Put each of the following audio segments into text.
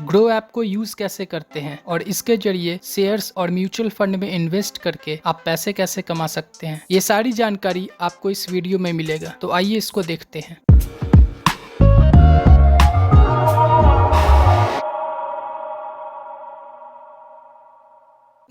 Grow app को use कैसे करते हैं और इसके जरिए शेयर्स और म्यूचुअल फंड में इन्वेस्ट करके आप पैसे कैसे कमा सकते हैं, ये सारी जानकारी आपको इस वीडियो में मिलेगा। तो आइए इसको देखते हैं।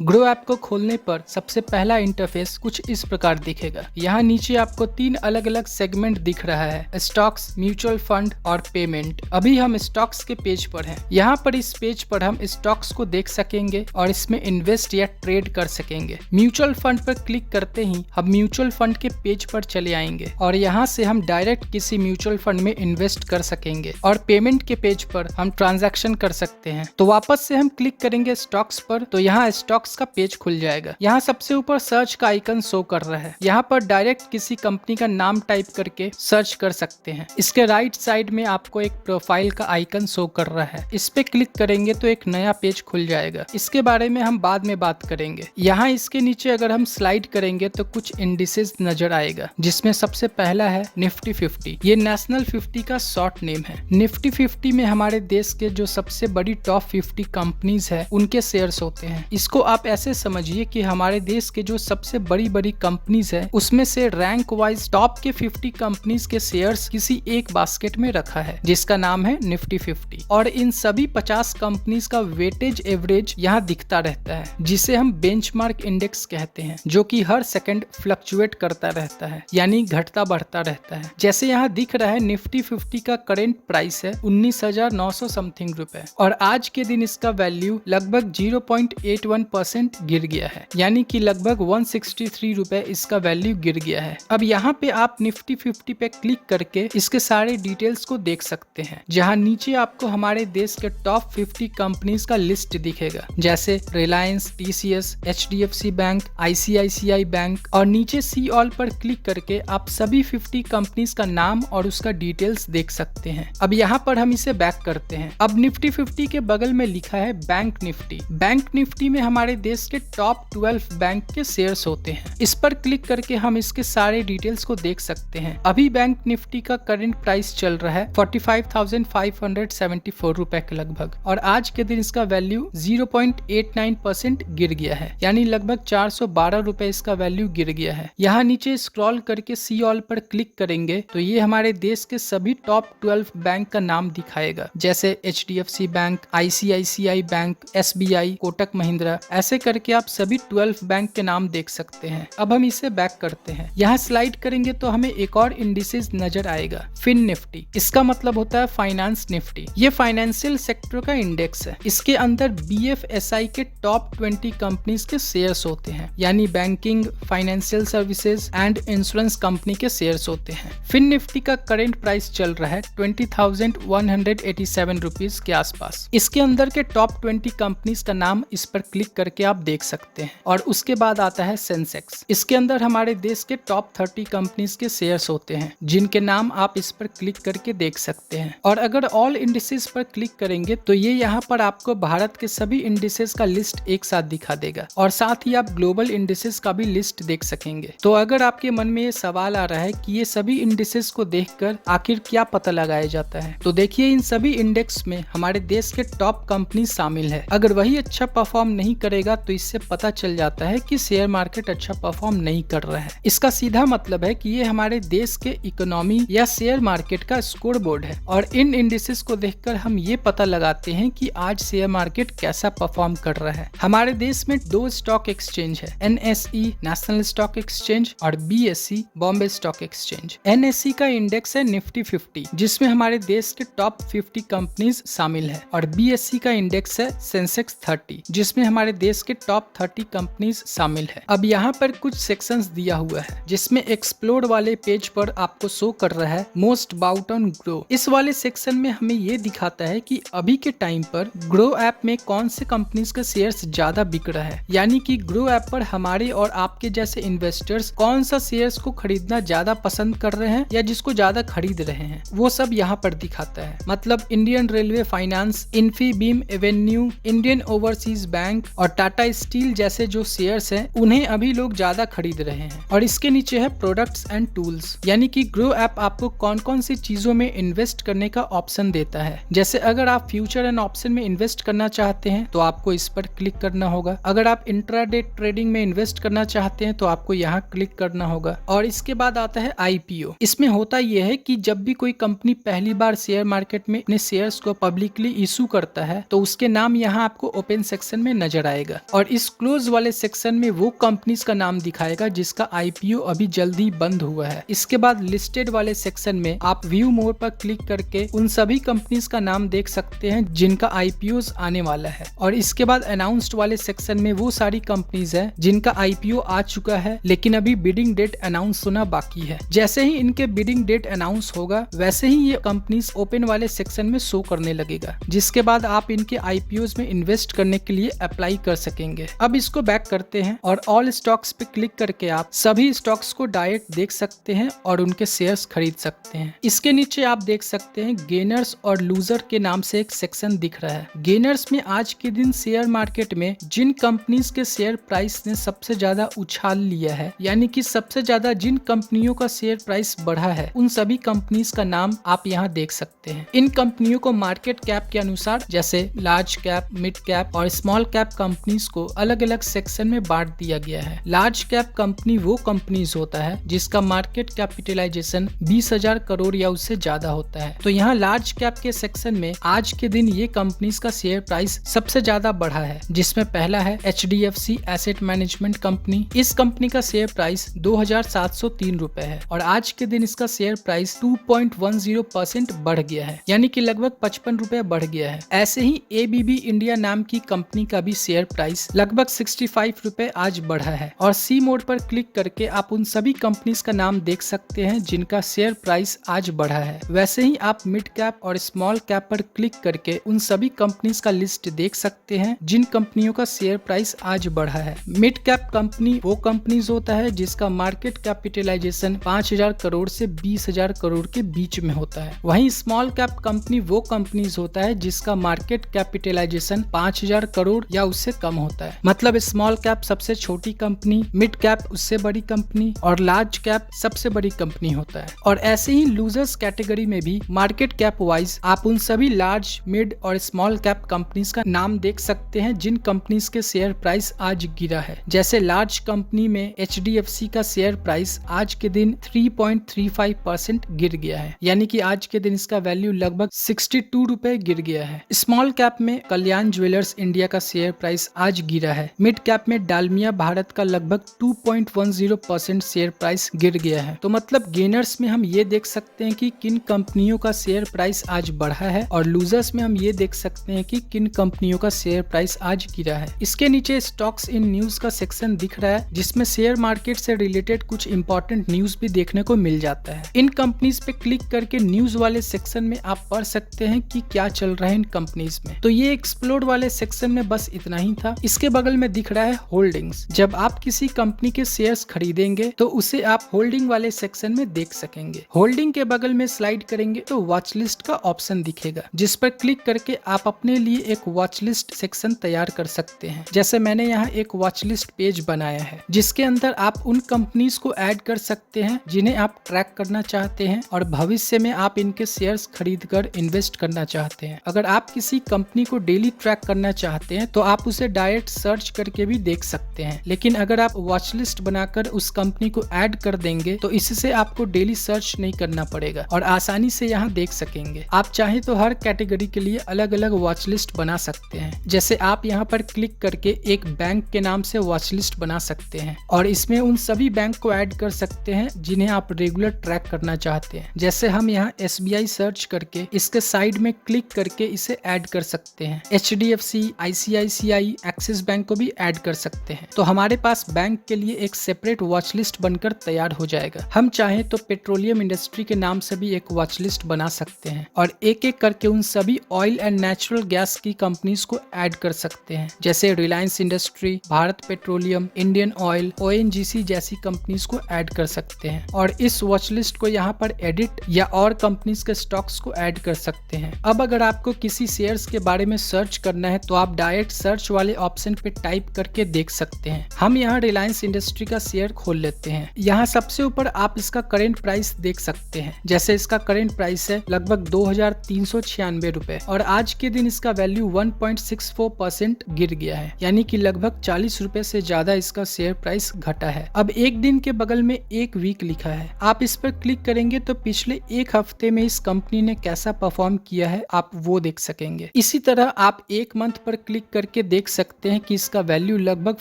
ग्रो ऐप को खोलने पर सबसे पहला इंटरफेस कुछ इस प्रकार दिखेगा। यहाँ नीचे आपको 3 अलग अलग सेगमेंट दिख रहा है, स्टॉक्स, म्यूचुअल फंड और पेमेंट। अभी हम स्टॉक्स के पेज पर हैं। यहाँ पर इस पेज पर हम स्टॉक्स को देख सकेंगे और इसमें इन्वेस्ट या ट्रेड कर सकेंगे। म्यूचुअल फंड पर क्लिक करते ही हम म्यूचुअल फंड के पेज पर चले आएंगे और यहाँ से हम डायरेक्ट किसी म्यूचुअल फंड में इन्वेस्ट कर सकेंगे। और पेमेंट के पेज पर हम ट्रांजैक्शन कर सकते हैं। तो वापस से हम क्लिक करेंगे स्टॉक्स पर, तो यहाँ स्टॉक्स का पेज खुल जाएगा। यहाँ सबसे ऊपर सर्च का आइकन शो कर रहा है। यहाँ पर डायरेक्ट किसी कंपनी का नाम टाइप करके सर्च कर सकते हैं। इसके राइट साइड में आपको एक प्रोफाइल का आइकन शो कर रहा है। इस पे क्लिक करेंगे तो एक नया पेज खुल जाएगा। इसके बारे में हम बाद में बात करेंगे। यहाँ इसके नीचे अगर हम स्लाइड करेंगे तो कुछ इंडिसेस नजर आएगा, जिसमें सबसे पहला है निफ्टी 50। ये नेशनल 50 का शॉर्ट नेम है। निफ्टी 50 में हमारे देश के जो सबसे बड़ी टॉप 50 कंपनीज है उनके शेयर्स होते हैं। इसको आप ऐसे समझिए कि हमारे देश के जो सबसे बड़ी बड़ी कंपनीज है उसमें से रैंक वाइज टॉप के 50 कंपनीज के शेयर्स किसी एक बास्केट में रखा है, जिसका नाम है निफ्टी 50। और इन सभी 50 कंपनीज का वेटेज एवरेज यहाँ दिखता रहता है, जिसे हम बेंचमार्क इंडेक्स कहते हैं, जो कि हर सेकंड फ्लक्चुएट करता रहता है, यानी घटता बढ़ता रहता है। जैसे यहाँ दिख रहा है निफ्टी 50 का करेंट प्राइस है 19,900 समथिंग रुपए और आज के दिन इसका वैल्यू लगभग 0.81% गिर गया है, यानी कि लगभग 163 रुपए इसका वैल्यू गिर गया है। अब यहाँ पे आप निफ्टी 50 पे क्लिक करके इसके सारे डिटेल्स को देख सकते हैं, जहाँ नीचे आपको हमारे देश के टॉप 50 कंपनीज का लिस्ट दिखेगा, जैसे Reliance, TCS, HDFC bank, ICICI bank. और नीचे सी ऑल पर क्लिक करके आप सभी 50 कंपनीज का नाम और उसका डिटेल्स देख सकते हैं। अब यहाँ पर हम इसे बैक करते हैं। अब निफ्टी 50 के बगल में लिखा है बैंक निफ्टी। बैंक निफ्टी में हमारे देश के टॉप 12 बैंक के शेयर्स होते हैं। इस पर क्लिक करके हम इसके सारे डिटेल्स को देख सकते हैं। अभी बैंक निफ्टी का करंट प्राइस चल रहा है 45,574 रुपए के लगभग और आज के दिन इसका वैल्यू 0.89% गिर गया है, यानी लगभग 412 रुपए इसका वैल्यू गिर गया है। यहाँ नीचे स्क्रॉल करके सी ऑल पर क्लिक करेंगे तो ये हमारे देश के सभी टॉप 12 बैंक का नाम दिखाएगा, जैसे HDFC bank, ICICI bank, SBI, Kotak Mahindra. ऐसे करके आप सभी 12 बैंक के नाम देख सकते हैं। अब हम इसे बैक करते हैं। यहाँ स्लाइड करेंगे तो हमें एक और इंडिसेस नजर आएगा, फिन निफ्टी। इसका मतलब होता है फाइनेंस निफ्टी। ये फाइनेंशियल सेक्टर का इंडेक्स है। इसके अंदर BFSI के टॉप 20 कंपनीज के शेयर्स होते हैं, यानी banking, financial services and insurance company के शेयर्स होते हैं। फिन निफ्टी का करंट प्राइस चल रहा है 20,187 रुपीज के आसपास। इसके अंदर के टॉप 20 कंपनीज का नाम इस पर क्लिक करके आप देख सकते हैं। और उसके बाद आता है सेंसेक्स। इसके अंदर हमारे देश के टॉप 30 कंपनीज के शेयर्स होते हैं, जिनके नाम आप इस पर क्लिक करके देख सकते हैं। और अगर ऑल इंडिसेस पर क्लिक करेंगे तो ये यहाँ पर आपको भारत के सभी इंडिसेस का लिस्ट एक साथ दिखा देगा और साथ ही आप ग्लोबल इंडिसेस का भी लिस्ट देख सकेंगे। तो अगर आपके मन में ये सवाल आ रहा है कि ये सभी इंडिसेस को देखकर आखिर क्या पता लगाया जाता है, तो देखिए इन सभी इंडेक्स में हमारे देश के टॉप कंपनी शामिल है। अगर वही अच्छा परफॉर्म नहीं करेगा तो इससे पता चल जाता है कि शेयर मार्केट अच्छा परफॉर्म नहीं कर रहा है। इसका सीधा मतलब है कि ये हमारे देश के इकोनॉमी या शेयर मार्केट का स्कोर बोर्ड है और इन इंडिसेस को देखकर हम ये पता लगाते हैं कि आज शेयर मार्केट कैसा परफॉर्म कर रहा है। हमारे देश में 2 स्टॉक एक्सचेंज है, NSE नेशनल स्टॉक एक्सचेंज और BSE Bombay stock exchange. NSE का इंडेक्स है निफ्टी 50, जिसमें हमारे देश के टॉप 50 कंपनीज शामिल है और BSE का इंडेक्स है सेंसेक्स 30, जिसमें हमारे देश के टॉप 30 कंपनीज शामिल है। अब यहाँ पर कुछ सेक्शंस दिया हुआ है, जिसमें एक्सप्लोर वाले पेज पर आपको शो कर रहा है मोस्ट बाउट ऑन ग्रो। इस वाले सेक्शन में हमें ये दिखाता है कि अभी के टाइम पर ग्रो ऐप में कौन से कंपनीज का शेयर्स ज्यादा बिक रहा है, यानी कि ग्रो ऐप पर हमारे और आपके जैसे इन्वेस्टर्स कौन सा शेयर्स को खरीदना ज्यादा पसंद कर रहे हैं या जिसको ज्यादा खरीद रहे हैं, वो सब यहाँ पर दिखाता है। मतलब Indian railway finance, Infibeam Avenue, Indian overseas bank और टाटा स्टील जैसे जो शेयर्स हैं उन्हें अभी लोग ज्यादा खरीद रहे हैं। और इसके नीचे है प्रोडक्ट्स एंड टूल्स, यानी कि ग्रो ऐप आपको कौन कौन सी चीजों में इन्वेस्ट करने का ऑप्शन देता है। जैसे अगर आप फ्यूचर एंड ऑप्शन में इन्वेस्ट करना चाहते हैं तो आपको इस पर क्लिक करना होगा। अगर आप इंट्राडे ट्रेडिंग में इन्वेस्ट करना चाहते हैं तो आपको यहाँ क्लिक करना होगा। और इसके बाद आता है IPO। इसमें होता यह है कि जब भी कोई कंपनी पहली बार शेयर मार्केट में अपने शेयर्स को पब्लिकली इशू करता है तो उसके नाम यहाँ आपको ओपन सेक्शन में नजर आएगा, और इस क्लोज वाले सेक्शन में वो कंपनीज का नाम दिखाएगा जिसका IPO अभी जल्दी बंद हुआ है। इसके बाद लिस्टेड वाले सेक्शन में आप व्यू मोर पर क्लिक करके उन सभी कंपनीज का नाम देख सकते हैं जिनका IPOs आने वाला है। और इसके बाद अनाउंस्ड वाले सेक्शन में वो सारी कंपनीज हैं जिनका IPO आ चुका है लेकिन अभी बिडिंग डेट अनाउंस होना बाकी है। जैसे ही इनके बिडिंग डेट अनाउंस होगा वैसे ही ये कंपनीज ओपन वाले सेक्शन में शो करने लगेगा, जिसके बाद आप इनके IPOs में इन्वेस्ट करने के लिए अप्लाई कर सकेंगे। अब इसको बैक करते हैं और ऑल स्टॉक्स पे क्लिक करके आप सभी स्टॉक्स को डायरेक्ट देख सकते हैं और उनके शेयर्स खरीद सकते हैं। इसके नीचे आप देख सकते हैं गेनर्स और लूजर के नाम से एक सेक्शन दिख रहा है। गेनर्स में आज के दिन शेयर मार्केट में जिन कंपनीज के शेयर प्राइस ने सबसे ज्यादा उछाल लिया है, यानी कि सबसे ज्यादा जिन कंपनियों का शेयर प्राइस बढ़ा है, उन सभी कंपनीज का नाम आप यहाँ देख सकते हैं। इन कंपनियों को मार्केट कैप के अनुसार जैसे लार्ज कैप, मिड कैप और स्मॉल कैप कंपनीज को अलग अलग सेक्शन में बांट दिया गया है। लार्ज कैप कंपनी वो कंपनीज होता है जिसका मार्केट कैपिटलाइजेशन 20,000 करोड़ या उससे ज्यादा होता है। तो यहाँ लार्ज कैप के सेक्शन में आज के दिन ये कंपनीज का शेयर प्राइस सबसे ज्यादा बढ़ा है, जिसमें पहला है HDFC एसेट मैनेजमेंट कंपनी। इस कंपनी का शेयर प्राइस 2,703 रुपए है और आज के दिन इसका शेयर प्राइस 2.10% बढ़ गया है, यानी कि लगभग 55 रुपए बढ़ गया है। ऐसे ही ABB इंडिया नाम की कंपनी का भी शेयर प्राइस लगभग 65 रुपए आज बढ़ा है। और सी मोड पर क्लिक करके आप उन सभी कंपनीज का नाम देख सकते हैं जिनका शेयर प्राइस आज बढ़ा है। वैसे ही आप मिड कैप और स्मॉल कैप पर क्लिक करके उन सभी कंपनीज का लिस्ट देख सकते हैं जिन कंपनियों का शेयर प्राइस आज बढ़ा है। मिड कैप कंपनी वो कंपनीज होता है जिसका मार्केट कैपिटलाइजेशन 5,000 करोड़ से 20,000 करोड़ के बीच में होता है। वहीं स्मॉल कैप कंपनी वो कंपनीज होता है जिसका मार्केट कैपिटलाइजेशन 5,000 करोड़ या उससे कम होता है। मतलब स्मॉल कैप सबसे छोटी कंपनी, मिड कैप उससे बड़ी कंपनी और लार्ज कैप सबसे बड़ी कंपनी होता है। और ऐसे ही लूजर्स कैटेगरी में भी मार्केट कैप वाइज आप उन सभी लार्ज, मिड और स्मॉल कैप कंपनीज का नाम देख सकते हैं जिन कंपनीज के शेयर प्राइस आज गिरा है। जैसे लार्ज कंपनी में HDFC का शेयर प्राइस आज के दिन 3.35% गिर गया है, यानी कि आज के दिन इसका वैल्यू लगभग 62 रुपए गिर गया है। स्मॉल कैप में कल्याण ज्वेलर्स इंडिया का शेयर प्राइस आज गिरा है। मिड कैप में डालमिया भारत का लगभग 2.10% शेयर प्राइस गिर गया है। तो मतलब गेनर्स में हम ये देख सकते हैं कि किन कंपनियों का शेयर प्राइस आज बढ़ा है और लूजर्स में हम ये देख सकते हैं कि किन कंपनियों का शेयर प्राइस आज गिरा है। इसके नीचे स्टॉक्स इन न्यूज का सेक्शन दिख रहा है जिसमें शेयर मार्केट से रिलेटेड कुछ इंपॉर्टेंट न्यूज भी देखने को मिल जाता है। इन कंपनीज पे क्लिक करके न्यूज वाले सेक्शन में आप पढ़ सकते हैं कि क्या चल रहा है इन कंपनीज में। तो ये एक्सप्लोर वाले सेक्शन में बस इतना ही था। इसके बगल में दिख रहा है होल्डिंग्स। जब आप किसी कंपनी के शेयर्स खरीदेंगे तो उसे आप होल्डिंग वाले सेक्शन में देख सकेंगे। होल्डिंग के बगल में स्लाइड करेंगे तो वॉच लिस्ट का ऑप्शन दिखेगा, जिस पर क्लिक करके आप अपने लिए एक वॉच लिस्ट सेक्शन तैयार कर सकते हैं। जैसे मैंने यहाँ एक वॉच लिस्ट पेज बनाया है जिसके अंदर आप उन कंपनीज को ऐड कर सकते हैं जिन्हें आप ट्रैक करना चाहते हैं और भविष्य में आप इनके शेयर्स खरीद कर इन्वेस्ट करना चाहते हैं। अगर आप किसी कंपनी को डेली ट्रैक करना चाहते हैं तो आप उसे डायरेक्ट सर्च करके भी देख सकते हैं, लेकिन अगर आप वॉच लिस्ट बनाकर उस कंपनी को ऐड कर देंगे तो इससे आपको डेली सर्च नहीं करना पड़ेगा और आसानी से यहाँ देख सकेंगे। आप चाहे तो हर कैटेगरी के लिए अलग अलग वॉच लिस्ट बना सकते हैं। जैसे आप यहाँ पर क्लिक करके एक बैंक के नाम से वॉच लिस्ट बना सकते हैं और इसमें उन सभी बैंक को ऐड कर सकते हैं जिन्हें आप रेगुलर ट्रैक करना चाहते हैं। जैसे हम यहाँ SBI सर्च करके इसके साइड में क्लिक करके इसे ऐड कर सकते हैं। HDFC, ICICI, एक्सिस बैंक को भी ऐड कर सकते हैं। तो हमारे पास बैंक के लिए एक सेपरेट वॉच लिस्ट बनकर तैयार हो जाएगा। हम चाहें तो पेट्रोलियम इंडस्ट्री के नाम से भी एक वॉच लिस्ट बना सकते हैं और एक एक करके उन सभी ऑयल एंड नेचुरल गैस की कंपनीज को ऐड कर सकते हैं। जैसे Reliance industry, Bharat petroleum, Indian oil, ONGC जैसी कंपनीज को ऐड कर सकते हैं और इस वॉच लिस्ट को यहाँ पर एडिट या और कंपनीज के स्टॉक्स को ऐड कर सकते हैं। अब अगर आपको किसी शेयर्स के बारे में सर्च करना है तो आप डायरेक्ट सर्च वाले वाले ऑप्शन पे टाइप करके देख सकते हैं। हम यहाँ रिलायंस इंडस्ट्री का शेयर खोल लेते हैं। यहाँ सबसे ऊपर आप इसका करेंट प्राइस देख सकते हैं। जैसे इसका करेंट प्राइस है लगभग 2396 रुपए और आज के दिन इसका वैल्यू 1.64% गिर गया है, यानी कि लगभग 40 रुपए से ज्यादा इसका शेयर प्राइस घटा है। अब एक दिन के बगल में एक वीक लिखा है, आप इस पर क्लिक करेंगे तो पिछले एक हफ्ते में इस कंपनी ने कैसा परफॉर्म किया है आप वो देख सकेंगे। इसी तरह आप एक मंथ पर क्लिक करके देख सकते हैं कि इसका वैल्यू लगभग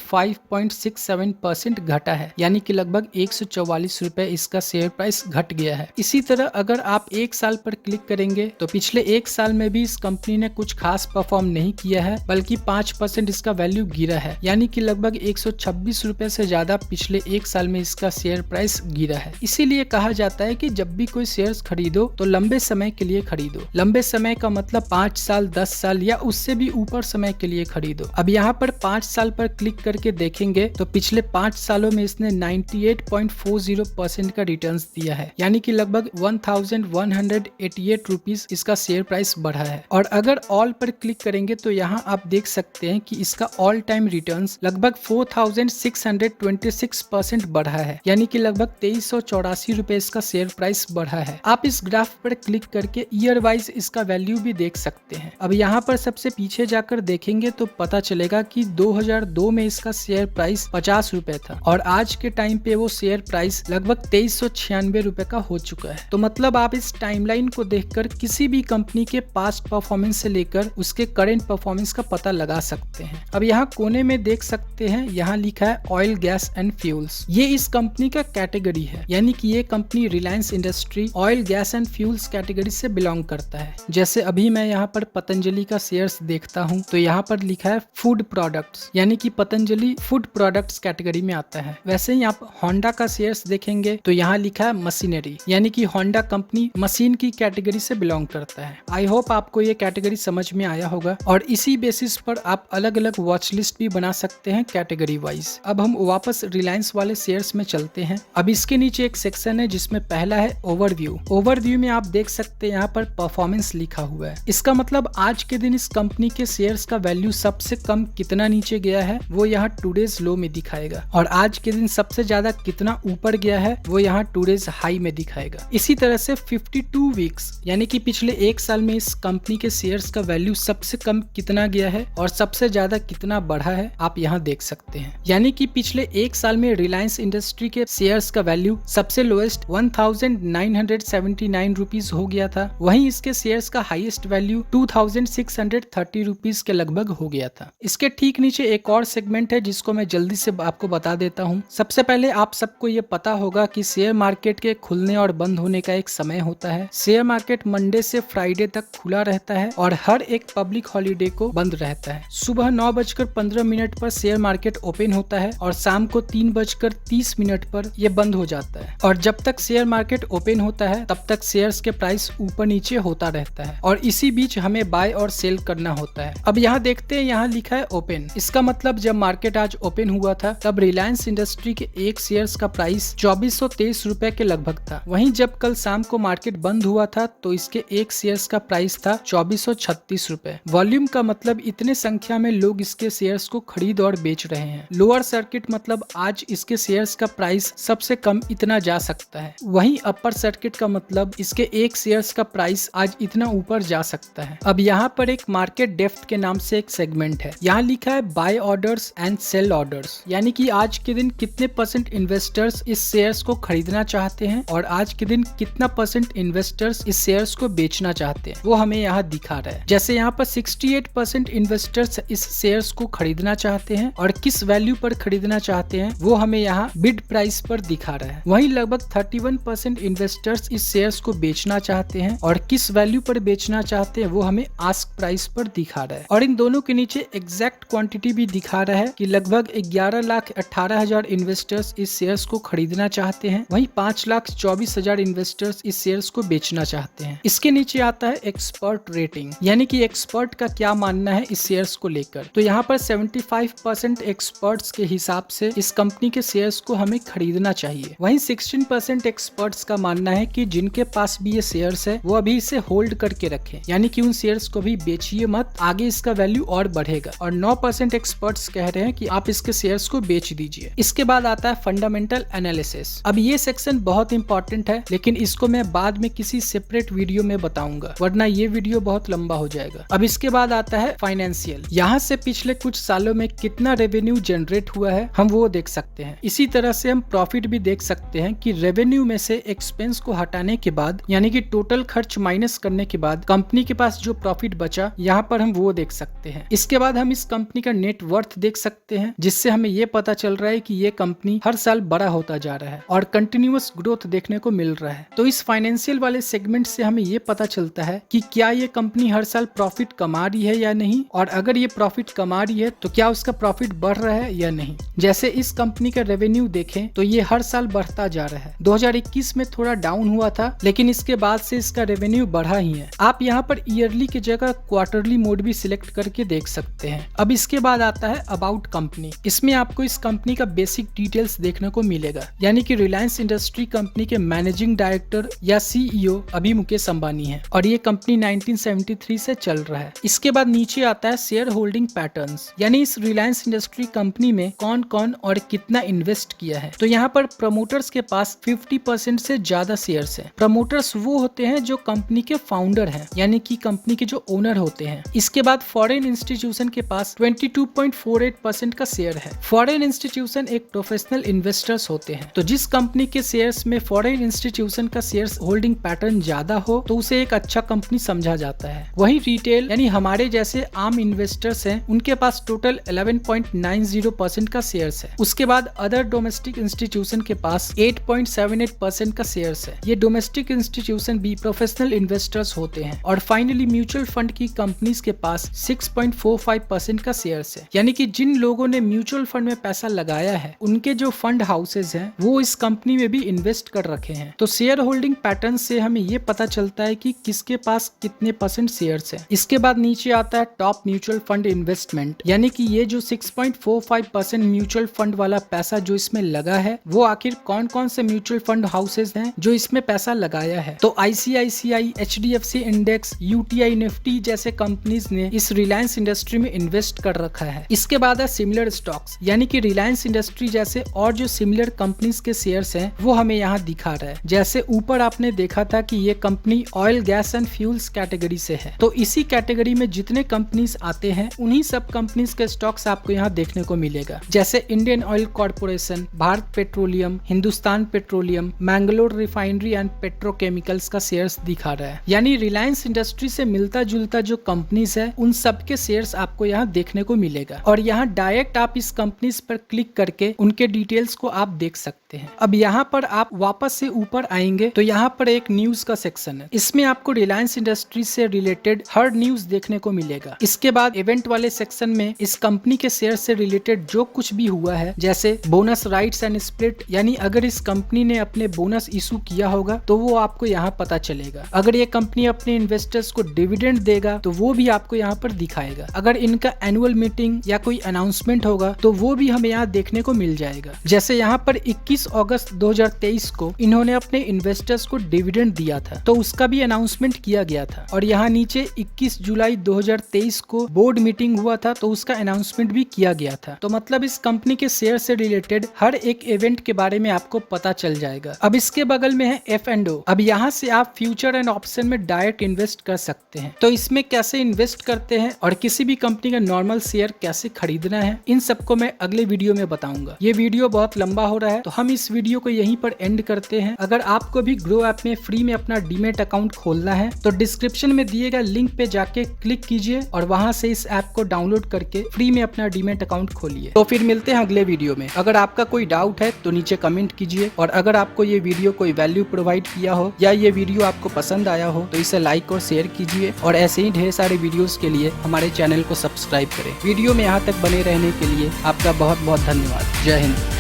5.67% घटा है, यानी कि लगभग 144 रुपए इसका शेयर प्राइस घट गया है। इसी तरह अगर आप एक साल पर क्लिक करेंगे तो पिछले एक साल में भी इस कंपनी ने कुछ खास परफॉर्म नहीं किया है, बल्कि 5% इसका वैल्यू गिरा है, यानी कि लगभग 126 रुपए से ज्यादा पिछले एक साल में इसका शेयर प्राइस गिरा है। इसीलिए कहा जाता है कि जब भी कोई शेयर्स खरीदो तो लंबे समय के लिए खरीदो। लंबे समय का मतलब 5 साल, 10 साल या उससे भी ऊपर समय के लिए खरीदो। अब यहाँ पर 5 साल पर क्लिक करके देखेंगे तो पिछले 5 सालों में इसने 98.40% का रिटर्न्स दिया है, यानी कि लगभग 1188 रुपीज इसका शेयर प्राइस बढ़ा है। और अगर ऑल पर क्लिक करेंगे तो यहाँ आप देख सकते हैं कि इसका ऑल टाइम रिटर्न्स लगभग 4626% बढ़ा है, यानी कि लगभग 2384 रुपए इसका शेयर प्राइस बढ़ा है। आप इस ग्राफ पर क्लिक करके ईयर वाइज इसका वैल्यू भी देख सकते हैं। अब यहाँ पर सबसे पीछे जाकर देखेंगे तो पता चलेगा कि 2002 में इसका शेयर प्राइस 50 रुपए था और आज के टाइम पे वो शेयर प्राइस लगभग 2396 रुपए का हो चुका है। तो मतलब आप इस टाइमलाइन को देखकर किसी भी कंपनी के पास्ट परफॉर्मेंस से लेकर उसके करेंट परफॉर्मेंस का पता लगा सकते हैं। अब यहाँ कोने में देख सकते हैं, यहाँ लिखा है ऑयल, गैस एंड फ्यूल्स। ये इस कंपनी का कैटेगरी है, यानी कि ये company Reliance industry oil, gas and fuels category से बिलोंग करता है। जैसे अभी मैं यहाँ पर पतंजलि का शेयर्स देखता हूँ तो यहाँ पर लिखा है फूड प्रोडक्ट्स, यानी कि पतंजलि फूड प्रोडक्ट्स कैटेगरी में आता है। वैसे ही आप होंडा का शेयर्स देखेंगे तो यहाँ लिखा है मशीनरी, यानी कि होंडा कंपनी मशीन की कैटेगरी से बिलोंग करता है। आई होप आपको ये कैटेगरी समझ में आया होगा और इसी बेसिस पर आप अलग अलग वॉच लिस्ट भी बना सकते हैं कैटेगरी वाइज। अब हम वापस रिलायंस वाले शेयर्स में चलते हैं। अब इसके नीचे एक सेक्शन है जिसमें पहला है ओवरव्यू। ओवरव्यू में आप देख सकते हैं यहाँ पर परफॉर्मेंस लिखा हुआ है। इसका मतलब आज के दिन इस कंपनी के शेयर्स का वैल्यू सबसे कम कितना नीचे गया है वो यहाँ टुडेज लो में दिखाएगा और आज के दिन सबसे ज्यादा कितना ऊपर गया है वो यहाँ टुडेज हाई में दिखाएगा। इसी तरह से 52 वीक्स यानी कि पिछले एक साल में इस कंपनी के शेयर्स का वैल्यू सबसे कम कितना गया है और सबसे ज्यादा कितना बढ़ा है आप यहाँ देख सकते हैं। यानी कि पिछले एक साल में रिलायंस इंडस्ट्री के शेयर्स का वैल्यू सबसे लोएस्ट 1979 रुपीज हो गया था, वहीं इसके शेयर्स का हाईएस्ट वैल्यू 2630 रुपीज के लगभग हो गया था। इसके ठीक नीचे एक और सेगमेंट है जिसको मैं जल्दी से आपको बता देता हूँ। सबसे पहले आप सबको ये पता होगा कि शेयर मार्केट के खुलने और बंद होने का एक समय होता है। शेयर मार्केट मंडे से फ्राइडे तक खुला रहता है और हर एक पब्लिक हॉलीडे को बंद रहता है। सुबह 9:15 पर शेयर मार्केट ओपन होता है और शाम को 3:30 पर यह बंद हो जाता है। और जब तक शेयर मार्केट ओपन होता है तब तक शेयर्स के प्राइस ऊपर नीचे होता रहता है और इसी बीच हमें बाय और सेल करना होता है। अब यहाँ देखते हैं, यहाँ लिखा है ओपन। इसका मतलब जब मार्केट आज ओपन हुआ था तब रिलायंस इंडस्ट्री के एक शेयर्स का प्राइस 2423 रुपए के लगभग था। वहीं जब कल शाम को मार्केट बंद हुआ था तो इसके एक शेयर्स का प्राइस था 2436 रुपए। वॉल्यूम का मतलब इतने संख्या में लोग इसके शेयर्स को खरीद और बेच रहे हैं। लोअर सर्किट मतलब आज इसके शेयर्स का प्राइस सबसे कम इतना जा सकता है। वहीं अपर सर्किट का मतलब इसके एक शेयर्स का प्राइस आज इतना ऊपर जा सकता है। अब यहाँ पर एक मार्केट डेप्थ के नाम से एक सेगमेंट है। यहाँ लिखा है buy orders and sell orders, यानी कि आज के दिन कितने परसेंट इन्वेस्टर्स इस शेयर्स को खरीदना चाहते हैं और आज के दिन कितना परसेंट इन्वेस्टर्स इस शेयर्स को बेचना चाहते हैं वो हमें यहाँ दिखा रहा है। जैसे यहाँ पर 68% इन्वेस्टर्स इस शेयर्स को खरीदना चाहते हैं और किस वैल्यू पर खरीदना चाहते हैं वो हमें यहाँ बिड प्राइस पर दिखा रहा है। वहीं लगभग 31% इन्वेस्टर्स इस शेयर्स को बेचना चाहते हैं और किस वैल्यू पर बेचना चाहते हैं वो हमें आस्क प्राइस पर दिखा रहा है। और इन दोनों के नीचे एग्जैक्ट क्वांटिटी भी दिखा रहा है कि लगभग 11,18,000 इन्वेस्टर्स इस शेयर्स को खरीदना चाहते हैं, वहीं 5,24,000 इन्वेस्टर्स इस शेयर्स को बेचना चाहते हैं। इसके नीचे आता है एक्सपर्ट रेटिंग, यानी कि एक्सपर्ट का क्या मानना है इस शेयर्स को लेकर। तो यहाँ पर 75% एक्सपर्ट्स के हिसाब से इस कंपनी के शेयर्स को हमें खरीदना चाहिए। वहीं 16% एक्सपर्ट्स का मानना है कि जिनके पास भी ये शेयर्स है वो अभी इसे होल्ड करके रखें, यानी कि उन शेयर्स को भी बेचिए मत, आगे इसका वैल्यू और बढ़ेगा। और 9% एक्सपर्ट्स कह रहे हैं कि आप इसके शेयर्स को बेच दीजिए। इसके बाद आता है फंडामेंटल एनालिसिस। अब ये सेक्शन बहुत इंपॉर्टेंट है, लेकिन इसको मैं बाद में किसी सेपरेट वीडियो में बताऊंगा, वरना ये वीडियो बहुत लंबा हो जाएगा। अब इसके बाद आता है फाइनेंशियल। यहाँ से पिछले कुछ सालों में कितना रेवेन्यू जनरेट हुआ है हम वो देख सकते हैं। इसी तरह से हम प्रॉफिट भी देख सकते हैं कि रेवेन्यू में से एक्सपेंस को हटाने के बाद, यानी कि टोटल खर्च माइनस करने के बाद कंपनी के पास जो प्रॉफिट बचा, यहाँ पर हम वो देख सकते हैं। इसके बाद हम इस कंपनी का नेट वर्थ देख सकते हैं, जिससे हमें ये पता चल रहा है कि ये कंपनी हर साल बड़ा होता जा रहा है और कंटिन्यूअस ग्रोथ देखने को मिल रहा है। तो इस फाइनेंशियल वाले सेगमेंट से हमें ये पता चलता है कि क्या ये कंपनी हर साल प्रॉफिट कमा रही है या नहीं, और अगर ये प्रॉफिट कमा रही है तो क्या उसका प्रॉफिट बढ़ रहा है या नहीं। जैसे इस कंपनी का रेवेन्यू देखें तो ये हर साल बढ़ता जा रहा है। 2021 में थोड़ा डाउन हुआ था, लेकिन इसके बाद से इसका रेवेन्यू बढ़ा ही है। आप यहाँ पर ईयरली की जगह क्वार्टरली मोड भी सिलेक्ट करके देख सकते हैं। अब इसके बाद आता है अबाउट कंपनी। इसमें आपको इस कंपनी का बेसिक डिटेल्स देखने को मिलेगा, यानी कि रिलायंस इंडस्ट्री कंपनी के मैनेजिंग डायरेक्टर या CEO अभी मुकेश अंबानी है और ये कंपनी 1973 से चल रहा है। इसके बाद नीचे आता है शेयर होल्डिंग पैटर्न्स, यानी इस रिलायंस इंडस्ट्री कंपनी में कौन कौन और कितना इन्वेस्ट किया है। तो यहाँ पर प्रमोटर्स के पास 50% से ज्यादा शेयर्स है। प्रमोटर्स वो होते हैं जो कंपनी के फाउंडर हैं, यानी कि कंपनी के जो ओनर होते हैं। इसके बाद फॉरेन इंस्टीट्यूशन के पास 22.48% का शेयर है। फॉरेन इंस्टीट्यूशन एक प्रोफेशनल इन्वेस्टर्स होते हैं, तो जिस कंपनी के शेयर्स में फॉरेन इंस्टीट्यूशन का शेयर्स होल्डिंग पैटर्न ज्यादा हो तो उसे एक अच्छा कंपनी समझा जाता है। वहीं रिटेल यानी हमारे जैसे आम इन्वेस्टर्स हैं, उनके पास टोटल 11.90% का शेयर्स है। उसके बाद अदर डोमेस्टिक इंस्टीट्यूशन के पास 8.78% का शेयर्स है। ये डोमेस्टिक इंस्टीट्यूशन भी प्रोफेशनल इन्वेस्टर्स होते हैं। और फाइनली म्यूचुअल फंड की कंपनीज के पास 6.45% का शेयर्स है, यानी कि जिन लोगों ने म्यूचुअल फंड में पैसा लगाया है उनके जो फंड हाउसेज हैं वो इस कंपनी में भी इन्वेस्ट कर रखे हैं। तो शेयर होल्डिंग पैटर्न से हमें ये पता चलता है कि किसके पास कितने % शेयर्स है। इसके बाद नीचे आता है टॉप म्यूचुअल फंड इन्वेस्टमेंट, यानी कि ये जो 6.45% म्यूचुअल फंड वाला पैसा जो इसमें लगा है वो आखिर कौन कौन से म्यूचुअल फंड हाउसेज हैं जो इसमें पैसा लगाया है। तो ICICI, HDFC index, UTI Nifty जैसे कंपनीज ने इस रिलायंस इंडस्ट्री में इन्वेस्ट कर रखा है। इसके बाद है सिमिलर स्टॉक्स, यानी कि रिलायंस इंडस्ट्री जैसे और जो सिमिलर कंपनीज के शेयर्स हैं वो हमें यहाँ दिखा रहा है। जैसे ऊपर आपने देखा था कि ये company oil, gas and fuels category से है, तो इसी कैटेगरी में जितने कंपनीज आते हैं उन्हीं सब कंपनीज के स्टॉक्स आपको यहाँ देखने को मिलेगा। जैसे Indian oil corporation, Bharat petroleum, Hindustan petroleum, Mangalore refinery and petrochemicals का शेयर्स दिखा रहा है। यानी रिलायंस इंडस्ट्री से मिलता जुलता जो कंपनीज है उन सब के शेयर्स आपको यहाँ देखने को मिलेगा। और यहाँ डायरेक्ट आप इस कंपनीज पर क्लिक करके उनके डिटेल्स को आप देख सकते हैं। अब यहाँ पर आप वापस से ऊपर आएंगे तो यहाँ पर एक न्यूज का सेक्शन है। इसमें आपको रिलायंस इंडस्ट्री से रिलेटेड हर न्यूज देखने को मिलेगा। इसके बाद इवेंट वाले सेक्शन में इस कंपनी के शेयर से रिलेटेड जो कुछ भी हुआ है, जैसे बोनस राइट्स एंड स्प्लिट, यानी अगर इस कंपनी ने अपने बोनस इशू किया होगा तो वो आपको यहाँ पता चलेगा। अगर ये कंपनी अपने इन्वेस्टर्स को डिविडेंड देगा तो वो भी आपको यहाँ पर दिखाएगा। अगर इनका एनुअल मीटिंग या कोई अनाउंसमेंट होगा तो वो भी हमें यहाँ देखने को मिल जाएगा। जैसे यहाँ पर 21 अगस्त 2023 को इन्होंने अपने इन्वेस्टर्स को डिविडेंड दिया था, तो उसका भी अनाउंसमेंट किया गया था। और यहाँ नीचे 21 जुलाई 2023 को बोर्ड मीटिंग हुआ था, तो उसका अनाउंसमेंट भी किया गया था। तो मतलब इस कंपनी के शेयर से रिलेटेड हर एक इवेंट के बारे में आपको पता चल जाएगा। अब इसके बगल में है F&O। अब यहाँ से आप फ्यूचर एंड ऑप्शन में डायरेक्ट इन्वेस्ट कर सकते हैं। तो इसमें कैसे इन्वेस्ट करते हैं और किसी भी कंपनी का नॉर्मल शेयर कैसे खरीदना है, इन सबको मैं अगले वीडियो में बताऊंगा। ये वीडियो बहुत लंबा हो रहा है तो हम इस वीडियो को यहीं पर एंड करते हैं। अगर आपको भी ग्रो ऐप में फ्री में अपना डीमेट अकाउंट खोलना है तो डिस्क्रिप्शन में दिए गए लिंक पे जाके क्लिक कीजिए और वहां से इस ऐप को डाउनलोड करके फ्री में अपना डीमेट अकाउंट खोलिए। तो फिर मिलते हैं अगले वीडियो में। अगर आपका कोई डाउट है तो नीचे कमेंट कीजिए, और अगर आपको ये वीडियो कोई वैल्यू प्रोवाइड किया हो या ये वीडियो आपको पसंद आया हो तो इसे लाइक और शेयर कीजिए, और ऐसे ही ढेर सारे वीडियोस के लिए हमारे चैनल को सब्सक्राइब करें। वीडियो में यहाँ तक बने रहने के लिए आपका बहुत बहुत धन्यवाद। जय हिंद।